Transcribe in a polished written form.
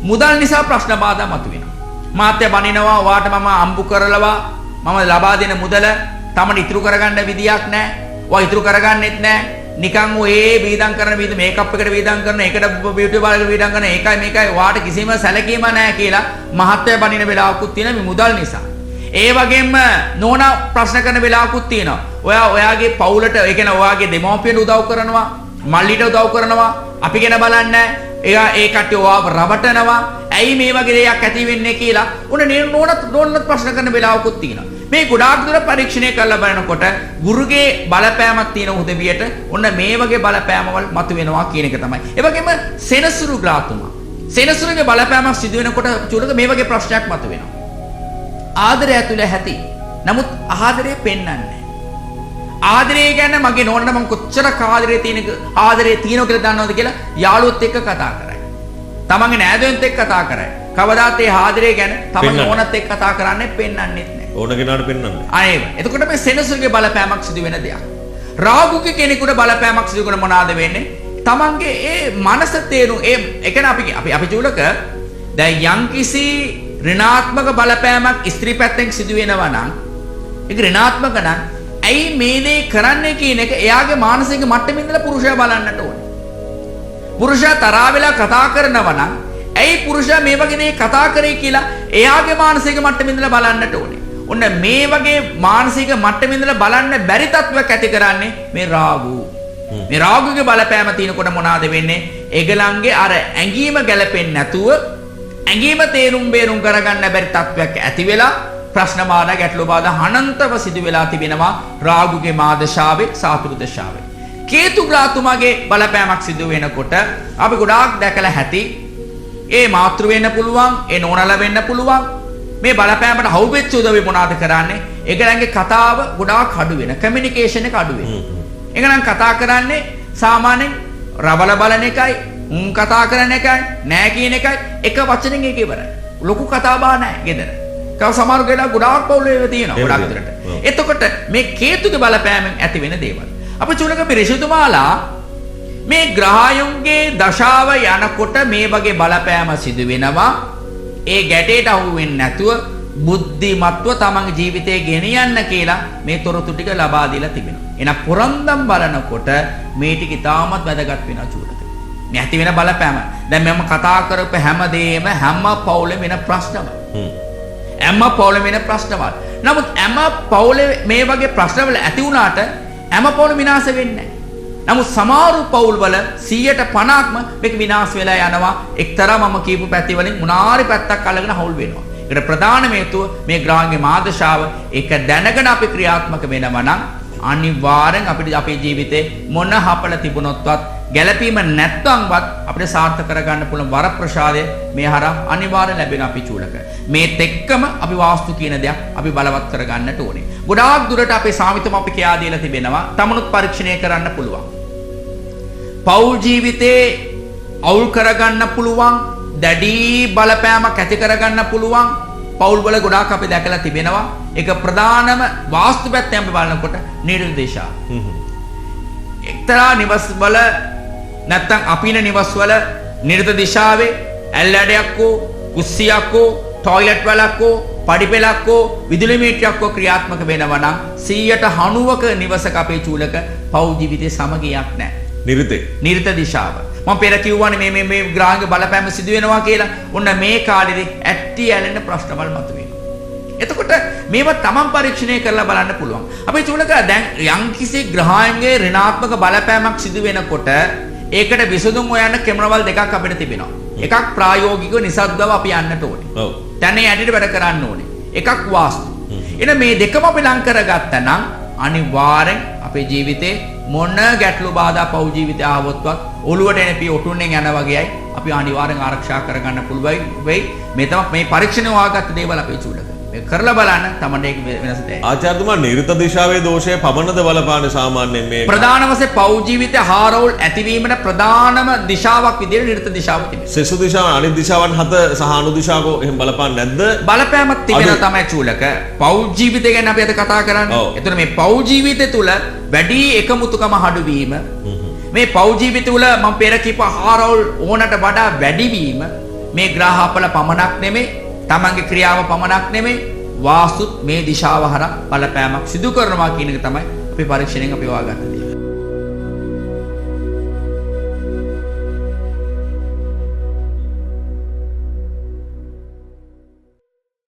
මුදල් නිසා ප්‍රශ්න බාධා මතුවෙනවා. මාත්‍ය බනිනවා වාට මම අම්බු කරලවා මම ලබා දෙන මුදල තමන් ඉතුරු කරගන්න විදියක් නැහැ. ඔය ඉතුරු කරගන්නෙත් නැහැ. නිකන් ඔය වේදම් කරන වේද මේකප් එකට වේදම් කරන එකට බියුටි පාර්ලර් වේදම් කරන ඒකයි මේකයි වාට කිසිම සැලකීම නැහැ කියලා මහත්ය බනින වෙලාවකුත් තියෙන මේ මුදල් නිසා. ඒ වගේම නෝනා ප්‍රශ්න කරන වෙලාවකුත් තියෙනවා. ඔයාගේ පවුලට ඒ කියන්නේ ඔයාගේ දෙමව්පියන්ට උදව් කරනවා, මල්ලිට උදව් කරනවා, අපි ගැන බලන්නේ එයා ඒ කට්ටිය ඔයාව රවටනවා. ඇයි මේ වගේ දෙයක් ඇති වෙන්නේ කියලා නෝනත් ප්‍රශ්න කරන වෙලාවකුත් තියෙනවා. මේ ගොඩාක් දුර පරීක්ෂණය කරලා බලනකොට ගුරුගේ බලපෑමක් තියෙන උදවියට ඔන්න මේ වගේ බලපෑමවල් මතුවෙනවා කියන එක තමයි. ඒ වගේම සෙනසුරු ග්‍රාතුමා. සෙනසුරුගේ බලපෑමක් සිදු වෙනකොට චුලක මේ වගේ ප්‍රශ්නයක් මතුවෙනවා. ආදරය ඇතුළ ඇති. නමුත් ආදරය පෙන්වන්නේ නැහැ. ආදරය ගැන මගේ නෝනට මම කොච්චර ආදරේ තියෙනව කියලා දන්නවද කියලා යාළුවොත් එක්ක කතා කරයි. තමන්ගේ නෑදෑයන්ත් එක්ක කතා කරයි. කවදාත් ඒ ආදරය ගැන තමන්ගේ නෝනත් එක්ක කතා කරන්නේ පෙන්වන්නෙත් නැහැ. ඕන කෙනාට පෙන්වන්නේ. අනේව. එතකොට මේ සෙනසුරුගේ බලපෑමක් සිදු වෙන දෙයක්. රාගුගේ කෙනෙකුට බලපෑමක් සිදු කරන මොනවාද වෙන්නේ? තමන්ගේ ඒ මනස තේරු ඒ කියන්නේ අපි චූලක දැන් යම්කිසි ඍණාත්මක බලපෑමක් ස්ත්‍රී පැත්තෙන් සිදු වෙනවා නම් ඒක ඍණාත්මක නම් ඇයි මේ දේ කරන්නේ කියන එක එයාගේ මානසික මට්ටමින් ඉඳලා පුරුෂයා බලන්නට ඕනේ. පුරුෂයා තරහා වෙලා කතා කරනවා නම් ඇයි පුරුෂයා මේ වගේ දේ කතා කරේ කියලා එයාගේ මානසික මට්ටමින් ඉඳලා බලන්නට ඕනේ. ඔන්න මේ වගේ මානසික මට්ටමින් ඉඳලා බලන්න බැරි තත්වයක් ඇති කරන්නේ මේ රාගු. මේ රාගුගේ බලපෑම තියෙනකොට මොනවාද වෙන්නේ? ඒගලන්ගේ අර ඇඟීම ගැලපෙන්නේ නැතුව ඇඟීම තේරුම් බේරුම් කරගන්න බැරි තත්වයක් ඇති වෙලා ප්‍රශ්න බාධා ගැටලු බාධා අනන්තව සිදු වෙලා තිබෙනවා රාගුගේ මාදශාවේ සාතුරු දශාවේ. කේතු ග්‍රාතුමාගේ බලපෑමක් සිදු වෙනකොට අපි ගොඩාක් දැකලා ඇති ඒ මාතෘ වෙන්න පුළුවන්, ඒ නෝනල වෙන්න පුළුවන්. මේ බලපෑමට හවුවෙච්ච උදවිය මොනවාද කරන්නේ? ඒගලන්ගේ කතාව ගොඩාක් අඩු වෙන, කමියුනිකේෂන් එක අඩු වෙන. ඒගලන් කතා කරන්නේ සාමාන්‍යයෙන් රවල බලන එකයි, කතා කරන එකයි, නෑ කියන එකයි එක වචනෙන් ඒක ඉවරයි. ලොකු කතා බහ නෑ ගෙදර. කව සමහර වෙලාවට ගොඩාක් පවුලේ තියෙනවා ගොඩාක් විතරට. එතකොට මේ කේතුගේ බලපෑමෙන් ඇති වෙන දේවල්. අපි චුලක පිරිසුදුමාලා මේ ග්‍රහයන්ගේ දශාව යනකොට මේ වගේ බලපෑම සිදු වෙනවා. ඒ ගැටේට අහු වෙන්නේ නැතුව බුද්ධිමත්ව තමන්ගේ ජීවිතය ගෙනියන්න කියලා මේ තොරතුරු ටික ලබා දීලා තිබෙනවා. එහෙනම් පොරන්දම් බලනකොට මේ ටික ඉතාමත් වැදගත් වෙනවා චුලක. මේ ඇති වෙන බලපෑම. දැන් මම කතා කරපු හැමදේම හැම පවුලෙම වෙන ප්‍රශ්නවල. හැම පවුලෙම වෙන ප්‍රශ්නවල. නමුත් හැම පවුලේ මේ වගේ ප්‍රශ්නවල ඇති වුණාට හැම පවුලම විනාශ වෙන්නේ නැහැ. නමුත් සමහර පවුල්වල 150%ක්ම මේක විනාශ වෙලා යනවා. එක්තරා මම කියපු පැති වලින් මොනාරි පැත්තක් අල්ලගෙන හවුල් වෙනවා. ඒකට ප්‍රධාන හේතුව මේ ග්‍රහණගේ මාදශාව ඒක දැනගෙන අපි ක්‍රියාත්මක වෙනවා නම් අනිවාර්යෙන් අපිට අපේ ජීවිතේ මොන හපල තිබුණොත්වත් ගැළපීම නැත්නම්වත් අපිට සාර්ථක කරගන්න පුළුවන් වරප්‍රසාදය මේ හරහා අනිවාර්යෙන් ලැබෙන අපි චූලක. මේත් එක්කම අපි වාස්තු කියන දෙයක් අපි බලවත් කරගන්නට ඕනේ. ගොඩාක් දුරට අපේ සාමිතම අපි කියා දීලා තිබෙනවා. තමනුත් පරීක්ෂණය කරන්න පුළුවන්. පෞල් ජීවිතේ අවුල් කරගන්න පුළුවන්, දැඩි බලපෑමක් ඇති කරගන්න පුළුවන් පෞල් වල ගොඩාක් අපි දැකලා තිබෙනවා. ඒක ප්‍රධානම වාස්තු පැත්තෙන් අපි බලනකොට නිර්දේශ දේශා. එක්තරා නිවස් වල නැත්තම් අපින නිවස් වල නිර්ත දිශාවේ ඇල්ලඩයක් හෝ කුස්සියක් හෝ ටොයිලට් වලක් හෝ පඩිපෙලක් හෝ විදුලි මීටරයක් හෝ ක්‍රියාත්මක වෙනවා නම් 190ක නිවසක අපේ චූලක පෞල් ජීවිතේ සමගියක් නැහැ. නිර්ත දිශාව. මම පෙර කිව්වනේ මේ ග්‍රහණගේ බලපෑම සිදු වෙනවා කියලා. ඔන්න මේ කාලෙදී ඇටි ඇලෙන ප්‍රශ්නවල් මතුවෙනවා. එතකොට මේවා තමන් පරීක්ෂණය කරලා බලන්න පුළුවන්. අපි චූලක දැන් යම්කිසි ග්‍රහයන්ගේ ඍණාත්මක බලපෑමක් සිදු වෙනකොට ඒකට විසඳුම් හොයන්න ක්‍රමවල දෙකක් අපිට තිබෙනවා. එකක් ප්‍රායෝගිකව නිසද්දව අපි යන්නට ඕනේ. ඔව්. දැන් ඒ ඇටිට වැඩ කරන්න ඕනේ. එකක් වාස්තු. එන මේ දෙකම අපි ලං කරගත්තා නම් අනිවාර්යෙන් අපේ ජීවිතේ මොන ගැටලු බාධා පව් ජීවිතය ආවොත්වත් ඔළුවට එන පී ඔටුන්නෙන් යන වගේයි අපි අනිවාර්යෙන් ආරක්ෂා කරගන්න පුළුවන් වෙයි. මේ තමයි මේ පරීක්ෂණය වාගත්ත දේවල් අපේ චූලක. කරලා බලන්න තමයි ඒක වෙනස දැනෙන්නේ. ආචාර්යතුමා නිර්ත දිශාවේ දෝෂය පමණද බලපාන්නේ සාමාන්‍යයෙන් මේ ප්‍රධාන වශයෙන් පෞ ජීවිතය හාරවුල් ඇතිවීමට ප්‍රධානම දිශාවක් විදිහට නිර්ත දිශාව තිබෙනවා. සෙසු දිශාව අනිත් දිශාවන් හත සහ අනු දිශාව එහෙම බලපාන්නේ නැද්ද? බලපෑමක් තිබෙනවා තමයි චූලක. පෞ ජීවිතය ගැන අපි අද කතා කරන්නේ. එතන මේ පෞ ජීවිතය තුල වැඩි එකමුතුකම හඩු වීම මේ පෞ ජීවිතය තුල මම පෙර කිව්ව හාරවුල් ඕනට වඩා වැඩි වීම මේ ග්‍රහපල පමණක් නෙමෙයි, තමන්ගේ ක්‍රියාව පමණක් නෙමෙයි, වාස්තුත් මේ දිශාව හරහා බලපෑමක් සිදු කරනවා කියන එක තමයි අපි පරීක්ෂණයෙන් අපි හොයාගන්න දේ.